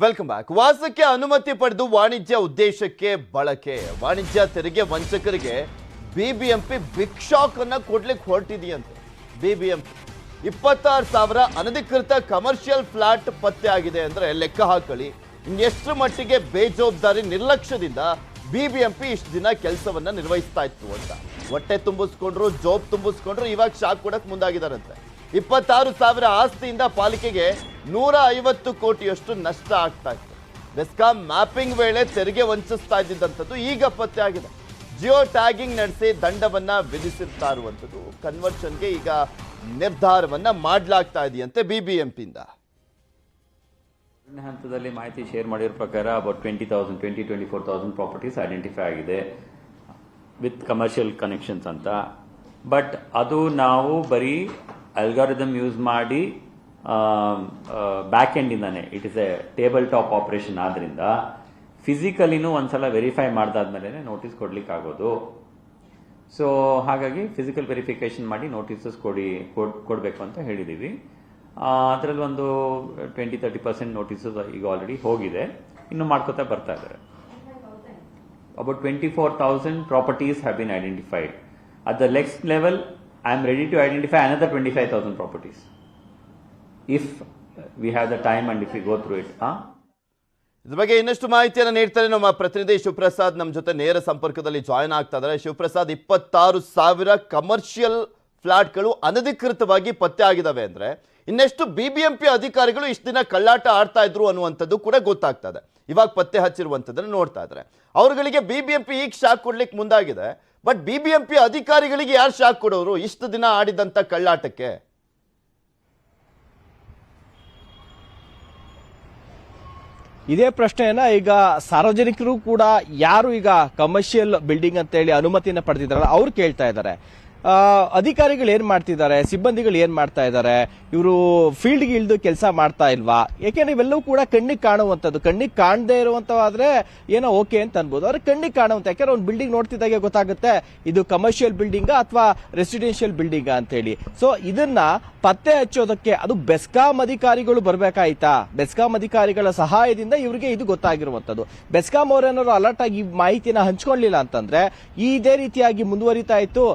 Welcome back. ವಾಸಕ್ಕೆ ಅನುಮತಿ ಪಡೆದು ವಾಣಿಜ್ಯ ಉದ್ದೇಶಕ್ಕೆ ಬಳಕೆ. ವಾಣಿಜ್ಯ ತೆರಿಗೆ ವಂಚಕರಿಗೆ ಬಿಬಿಎಂಪಿ ಬಿಗ್ ಶಾಕ್ ಅನ್ನ ಕೊಡ್ಲಿಕ್ಕೆ ಹೊರಟಿದೆಯಂತೆ. ಬಿಬಿಎಂಪಿ 26,000 ಅನಧಿಕೃತ ಕಮರ್ಷಿಯಲ್ ಫ್ಲಾಟ್ ಪತ್ತೆ ಆಗಿದೆ ಅಂದ್ರೆ ಲೆಕ್ಕ ಹಾಕೊಳ್ಳಿ ಎಷ್ಟರ ಮಟ್ಟಿಗೆ ಬೇಜವಾಬ್ದಾರಿ ನಿರ್ಲಕ್ಷ್ಯದಿಂದ ಬಿಬಿಎಂಪಿ ಇಷ್ಟು ದಿನ ಕೆಲಸವನ್ನ ನಿರ್ವಹಿಸ್ತಾ ಇತ್ತು ಅಂತ. ಹೊಟ್ಟೆ ತುಂಬಿಸ್ಕೊಂಡ್ರು, ಜೋಬ್ ತುಂಬಿಸ್ಕೊಂಡ್ರು, ಇವಾಗ ಶಾಕ್ ಕೊಡಕ್ ಮುಂದಾಗಿದಾರಂತೆ. 26,000 ಆಸ್ತಿಯಿಂದ ಪಾಲಿಕೆಗೆ 150 ಕೋಟಿಯಷ್ಟು ನಷ್ಟ ಆಗ್ತಾ ಇತ್ತು. ಬೆಸ್ಕಾಂ ಮ್ಯಾಪಿಂಗ್ ವೇಳೆ ತೆರಿಗೆ ವಂಚಿಸ್ತಾ ಇದ್ದಂಥದ್ದು ಈಗ ಪತ್ತೆ ಆಗಿದೆ. ಜಿಯೋ ಟ್ಯಾಗಿಂಗ್ ನಡೆಸಿ ದಂಡವನ್ನ ವಿಧಿಸಿರ್ತಾ ಇರುವಂಥದ್ದು. ಕನ್ವರ್ಷನ್ಗೆ ಈಗ ನಿರ್ಧಾರವನ್ನ ಮಾಡಲಾಗ್ತಾ ಇದೆಯಂತೆ ಬಿಬಿಎಂಪಿಯಿಂದ. ಹಂತದಲ್ಲಿ ಮಾಹಿತಿ ಶೇರ್ ಮಾಡಿರೋ ಪ್ರಕಾರ ಅಬೌಟ್ 24,000 ಪ್ರಾಪರ್ಟೀಸ್ ಐಡೆಂಟಿಫೈ ಆಗಿದೆ ವಿತ್ ಕಮರ್ಷಿಯಲ್ ಕನೆಕ್ಷನ್ಸ್ ಅಂತ. ಬಟ್ ಅದು ನಾವು ಬರೀ ಅಲ್ಗಾರಿದಮ್ ಯೂಸ್ ಮಾಡಿ ಬ್ಯಾಕ್ ಎಂಡಿಂದಾನೆ, it is a table top operation. ಆದ್ರಿಂದ ಫಿಸಿಕಲಿನೂ ಒಂದ್ಸಲ ವೆರಿಫೈ ಮಾಡ್ದಾದ್ಮೇಲೆ ನೋಟಿಸ್ ಕೊಡ್ಲಿಕ್ಕೆ ಆಗೋದು. ಸೊ ಹಾಗಾಗಿ ಫಿಸಿಕಲ್ ವೆರಿಫಿಕೇಶನ್ ಮಾಡಿ ನೋಟಿಸಸ್ ಕೊಡಬೇಕು ಅಂತ ಹೇಳಿದೀವಿ. ಅದರಲ್ಲಿ ಒಂದು 20-30% ನೋಟಿಸಸ್ ಈಗ ಆಲ್ರೆಡಿ ಹೋಗಿದೆ, ಇನ್ನು ಮಾಡ್ಕೋತಾ ಬರ್ತಾ ಇದ್ದಾರೆ. About 24,000 properties have been identified. At the next level I am ready to identify another 25,000 properties if we have the time and if we go through it. ಇದ್ರ ಬಗ್ಗೆ ಇನ್ನಷ್ಟು ಮಾಹಿತಿಯನ್ನು ನೀಡ್ತಾರೆ ನಮ್ಮ ಪ್ರತಿನಿಧಿ ಶಿವಪ್ರಸಾದ್. ನಮ್ಮ ಜೊತೆ ನೇರ ಸಂಪರ್ಕದಲ್ಲಿ ಜಾಯಿನ್ ಆಗ್ತಾ ಇದ್ದಾರೆ. ಶಿವಪ್ರಸಾದ್, 26,000 ಕಮರ್ಷಿಯಲ್ ಫ್ಲಾಟ್ಗಳು ಅನಧಿಕೃತವಾಗಿ ಪತ್ತೆ ಆಗಿದಾವೆ ಅಂದ್ರೆ ಇನ್ನೆಷ್ಟು ಬಿಬಿಎಂಪಿ ಅಧಿಕಾರಿಗಳು ಇಷ್ಟು ದಿನ ಕಳ್ಳಾಟ ಆಡ್ತಾ ಇದ್ರು ಅನ್ನುವಂಥದ್ದು ಕೂಡ ಗೊತ್ತಾಗ್ತಾ ಇದೆ. ಇವಾಗ ಪತ್ತೆ ಹಚ್ಚಿರುವಂಥದ್ದನ್ನು ನೋಡ್ತಾ ಇದ್ದಾರೆ. ಅವರುಗಳಿಗೆ ಬಿಬಿಎಂಪಿ ಈಗ ಶಾಕ್ ಕೊಡ್ಲಿಕ್ಕೆ ಮುಂದಾಗಿದೆ. ಬಟ್ ಬಿಬಿಎಂಪಿ ಅಧಿಕಾರಿಗಳಿಗೆ ಯಾರು ಶಾಕ್ ಕೊಡೋರು ಇಷ್ಟು ದಿನ ಆಡಿದಂತ ಕಳ್ಳಾಟಕ್ಕೆ? ಇದೇ ಪ್ರಶ್ನೆಯನ್ನ ಈಗ ಸಾರ್ವಜನಿಕರು ಕೂಡ ಯಾರು ಈಗ ಕಮರ್ಷಿಯಲ್ ಬಿಲ್ಡಿಂಗ್ ಅಂತ ಹೇಳಿ ಅನುಮತಿಯನ್ನ ಪಡೆದಿದ್ದಾರಲ್ಲ ಅವ್ರು ಕೇಳ್ತಾ ಇದ್ದಾರೆ. ಅಧಿಕಾರಿಗಳು ಏನ್ ಮಾಡ್ತಿದ್ದಾರೆ, ಸಿಬ್ಬಂದಿಗಳು ಏನ್ ಮಾಡ್ತಾ ಇದ್ದಾರೆ, ಇವರು ಫೀಲ್ಡ್ಗೆ ಇಳಿದು ಕೆಲಸ ಮಾಡ್ತಾ ಇಲ್ವಾ? ಯಾಕೆಂದ್ರೆ ಇವೆಲ್ಲವೂ ಕೂಡ ಕಣ್ಣಿಗೆ ಕಾಣುವಂಥದ್ದು. ಕಣ್ಣಿಗೆ ಕಾಣದೇ ಇರುವಂತವಾದ್ರೆ ಏನೋ ಓಕೆ ಅಂತ ಅನ್ಬೋದು, ಆದ್ರೆ ಕಣ್ಣಿಗೆ ಕಾಣುವಂತ. ಯಾಕಂದ್ರೆ ಒಂದು ಬಿಲ್ಡಿಂಗ್ ನೋಡ್ತಿದ್ದಾಗೆ ಗೊತ್ತಾಗುತ್ತೆ ಇದು ಕಮರ್ಷಿಯಲ್ ಬಿಲ್ಡಿಂಗ್ ಅಥವಾ ರೆಸಿಡೆನ್ಷಿಯಲ್ ಬಿಲ್ಡಿಂಗ್ ಅಂತ ಹೇಳಿ. ಸೊ ಇದನ್ನ ಪತ್ತೆ ಹಚ್ಚೋದಕ್ಕೆ ಅದು ಬೆಸ್ಕಾಂ ಅಧಿಕಾರಿಗಳು ಬರ್ಬೇಕಾಯ್ತಾ? ಬೆಸ್ಕಾಂ ಅಧಿಕಾರಿಗಳ ಸಹಾಯದಿಂದ ಇವರಿಗೆ ಇದು ಗೊತ್ತಾಗಿರುವಂತದ್ದು. ಬೆಸ್ಕಾಂ ಅವರೇನಾದ್ರು ಅಲರ್ಟ್ ಆಗಿ ಮಾಹಿತಿನ ಹಂಚ್ಕೊಳ್ಳಿಲ್ಲ ಅಂತಂದ್ರೆ ಇದೇ ರೀತಿಯಾಗಿ ಮುಂದುವರಿತಾ ಇತ್ತು.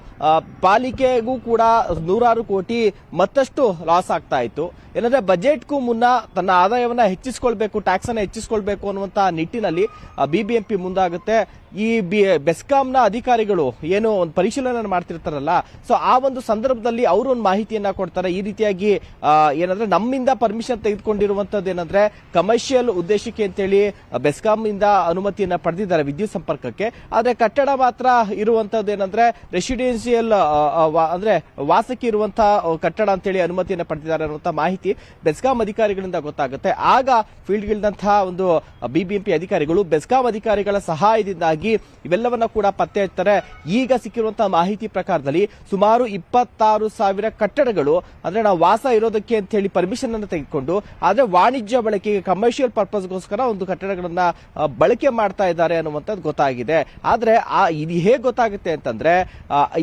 ಪಾಲಿಕೆಗೂ ಕೂಡ 100 ಕೋಟಿ ಮತ್ತಷ್ಟು ಲಾಸ್ ಆಗ್ತಾ ಇತ್ತು. ಏನಂದ್ರೆ ಬಜೆಟ್ಗೂ ಮುನ್ನ ತನ್ನ ಆದಾಯವನ್ನ ಹೆಚ್ಚಿಸಿಕೊಳ್ಬೇಕು, ಟ್ಯಾಕ್ಸ್ ಅನ್ನ ಹೆಚ್ಚಿಸಿಕೊಳ್ಬೇಕು ಅನ್ನುವಂತಹ ನಿಟ್ಟಿನಲ್ಲಿ ಬಿಬಿಎಂಪಿ ಮುಂದಾಗುತ್ತೆ. ಈ ಬೆಸ್ಕಾಂನ ಅಧಿಕಾರಿಗಳು ಏನು ಒಂದು ಪರಿಶೀಲನೆ ಮಾಡ್ತಿರ್ತಾರಲ್ಲ, ಸೊ ಆ ಒಂದು ಸಂದರ್ಭದಲ್ಲಿ ಅವರು ಒಂದು ಮಾಹಿತಿಯನ್ನ ಕೊಡ್ತಾರೆ. ಈ ರೀತಿಯಾಗಿ ಏನಂದ್ರೆ ನಮ್ಮಿಂದ ಪರ್ಮಿಷನ್ ತೆಗೆದುಕೊಂಡಿರುವಂತದ್ದು ಏನಂದ್ರೆ ಕಮರ್ಷಿಯಲ್ ಉದ್ದೇಶಕ್ಕೆ ಅಂತೇಳಿ ಬೆಸ್ಕಾಂ ಇಂದ ಅನುಮತಿಯನ್ನ ಪಡೆದಿದ್ದಾರೆ ವಿದ್ಯುತ್ ಸಂಪರ್ಕಕ್ಕೆ. ಆದ್ರೆ ಕಟ್ಟಡ ಮಾತ್ರ ಇರುವಂತದ್ದು ಏನಂದ್ರೆ ರೆಸಿಡೆನ್ಸಿಯಲ್ ಅಂದ್ರೆ ವಾಸಕ್ಕೆ ಇರುವಂತಹ ಕಟ್ಟಡ ಅಂತೇಳಿ ಅನುಮತಿಯನ್ನ ಪಡೆದಿದ್ದಾರೆ ಅನ್ನುವಂತ ಮಾಹಿತಿ ಬೆಸ್ಕಾಂ ಅಧಿಕಾರಿಗಳಿಂದ ಗೊತ್ತಾಗುತ್ತೆ. ಆಗ ಫೀಲ್ಡ್ಗಿಳಿದಂತಹ ಒಂದು ಬಿಬಿಎಂಪಿ ಅಧಿಕಾರಿಗಳು ಬೆಸ್ಕಾಂ ಅಧಿಕಾರಿಗಳ ಸಹಾಯದಿಂದಾಗಿ ಇವೆಲ್ಲವನ್ನ ಕೂಡ ಪತ್ತೆ ಹಚ್ತಾರೆ. ಈಗ ಸಿಕ್ಕಿರುವಂತಹ ಮಾಹಿತಿ ಪ್ರಕಾರದಲ್ಲಿ ಸುಮಾರು 26,000 ಕಟ್ಟಡಗಳು ಅಂದ್ರೆ ನಾವು ವಾಸ ಇರೋದಕ್ಕೆ ಅಂತ ಹೇಳಿ ಪರ್ಮಿಷನ್ ಅನ್ನು ತೆಗೆದುಕೊಂಡು ಆದ್ರೆ ವಾಣಿಜ್ಯ ಬಳಕೆಗೆ ಕಮರ್ಷಿಯಲ್ ಪರ್ಪಸ್ಗೋಸ್ಕರ ಒಂದು ಕಟ್ಟಡಗಳನ್ನ ಬಳಕೆ ಮಾಡ್ತಾ ಇದ್ದಾರೆ ಅನ್ನುವಂಥದ್ದು ಗೊತ್ತಾಗಿದೆ. ಆದ್ರೆ ಇದು ಹೇಗೆ ಗೊತ್ತಾಗುತ್ತೆ ಅಂತಂದ್ರೆ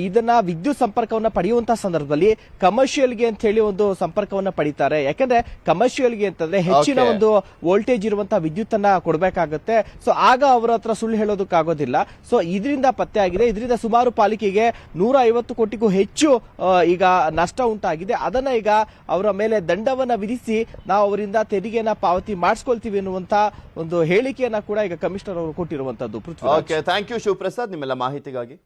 ಇದನ್ನ ವಿದ್ಯುತ್ ಸಂಪರ್ಕವನ್ನ ಪಡೆಯುವಂತಹ ಸಂದರ್ಭದಲ್ಲಿ ಕಮರ್ಷಿಯಲ್ಗೆ ಅಂತ ಹೇಳಿ ಒಂದು ಸಂಪರ್ಕವನ್ನ ಪಡಿತಾರೆ. ಯಾಕಂದ್ರೆ ಕಮರ್ಷಿಯಲ್ಗೆ ಅಂತಂದ್ರೆ ಹೆಚ್ಚಿನ ಒಂದು ವೋಲ್ಟೇಜ್ ಇರುವಂತಹ ವಿದ್ಯುತ್ ಅನ್ನ ಕೊಡಬೇಕಾಗುತ್ತೆ. ಸೊ ಆಗ ಅವರ ಹತ್ರ ಸುಳ್ಳು ಹೇಳೋದಕ್ಕಾಗೋದಿಲ್ಲ. ಸೊ ಇದರಿಂದ ಪತ್ತೆ ಆಗಿದೆ. ಇದರಿಂದ ಸುಮಾರು ಪಾಲಿಕೆಗೆ 150 ಕೋಟಿಗೂ ಹೆಚ್ಚು ಈಗ ನಷ್ಟ ಉಂಟಾಗಿದೆ. ಅದನ್ನ ಈಗ ಅವರ ಮೇಲೆ ದಂಡವನ್ನ ವಿಧಿಸಿ ನಾವು ಅವರಿಂದ ತೆರಿಗೆಯನ್ನ ಪಾವತಿ ಮಾಡಿಸ್ಕೊಳ್ತೀವಿ ಎನ್ನುವಂತ ಒಂದು ಹೇಳಿಕೆಯನ್ನ ಕೂಡ ಈಗ ಕಮಿಷನರ್ ಅವರು ಕೊಟ್ಟಿರುವಂತದ್ದು. ಓಕೆ, ಥ್ಯಾಂಕ್ ಯು ಶಿವಪ್ರಸಾದ್ ನಿಮ್ಮೆಲ್ಲ ಮಾಹಿತಿಗಾಗಿ.